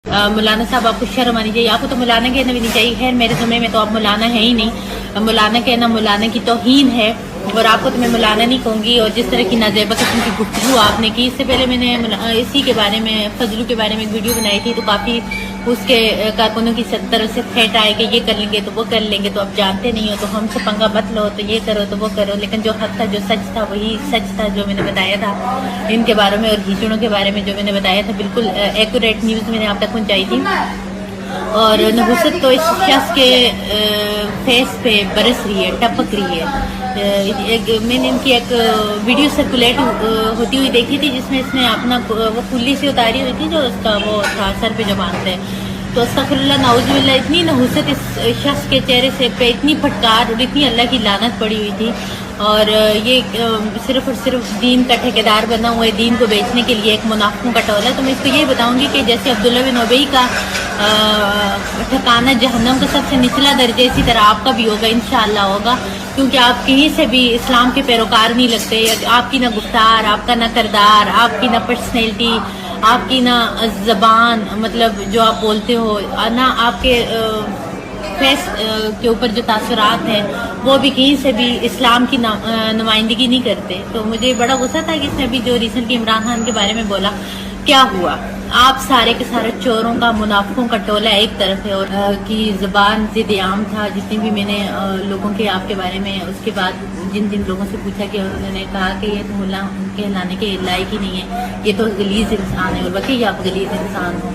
مولانا صاحب آپ کو شرم آنی چاہیے، آپ کو تو مولانا کہنا بھی نہیں چاہیے. خیر میرے زمرے میں تو آپ مولانا ہے ہی نہیں، مولانا کہنا مولانا کی توہین ہے، اور آپ کو تو میں مولانا نہیں کہوں گی. اور جس طرح کی نازیبہ قسم کی گفتگو آپ نے کی، اس سے پہلے میں نے اسی کے بارے میں فضلو کے بارے میں ایک ویڈیو بنائی تھی، تو کافی اس کے کارکنوں کی طرف سے تھریٹ آئے کہ یہ کر لیں گے تو وہ کر لیں گے، تو اب جانتے نہیں ہو تو ہم سے پنگا مت لو، تو یہ کرو تو وہ کرو. لیکن جو حق تھا، جو سچ تھا، وہی سچ تھا جو میں نے بتایا تھا ان کے بارے میں، اور ہیچڑوں کے بارے میں جو میں نے بتایا تھا بالکل ایکوریٹ نیوز میں نے آپ تک پہنچائی تھی. اور نحوست تو اس شخص کے فیس پہ برس رہی ہے، ٹپک رہی ہے. میں نے ان کی ایک ویڈیو سرکولیٹ ہوتی ہوئی دیکھی تھی، جس میں اس نے اپنا وہ کلی سے اتاری ہوئی تھی جو اس کا وہ تھا سر پہ جو باندھتے ہیں. تو استغفر اللہ نعوذ باللہ، اتنی نحوست اس شخص کے چہرے سے پہ، اتنی پھٹکار اور اتنی اللہ کی لعنت پڑی ہوئی تھی. اور یہ صرف اور صرف دین کا ٹھیکیدار بنا ہوا ہے، دین کو بیچنے کے لیے ایک منافقوں کا ٹولہ. تو میں اس کو یہ بتاؤں گی کہ جیسے عبداللہ بن ابی کا ٹھکانہ جہنم کا سب سے نچلا درجہ، اسی طرح آپ کا بھی ہوگا، انشاءاللہ ہوگا. کیونکہ آپ کہیں سے بھی اسلام کے پیروکار نہیں لگتے. آپ کی نہ گفتار، آپ کا نہ کردار، آپ کی نہ پرسنالٹی، آپ کی نہ زبان، مطلب جو آپ بولتے ہو، نہ آپ کے فیس کے اوپر جو تاثرات ہیں، وہ بھی کہیں سے بھی اسلام کی نمائندگی نہیں کرتے. تو مجھے بڑا غصہ تھا کہ اس نے ابھی جو ریسنٹلی عمران خان کے بارے میں بولا. کیا ہوا؟ آپ سارے کے سارے چوروں کا، منافقوں کا ٹولہ ایک طرف ہے، اور کی زبان ضد عام تھا. جتنی بھی میں نے لوگوں کے آپ کے بارے میں اس کے بعد جن لوگوں سے پوچھا کہ انہوں نے کہا کہ یہ تو ملا کہلانے کے لائق ہی نہیں ہے، یہ تو غلیظ انسان ہے، اور واقعی آپ غلیظ انسان ہو.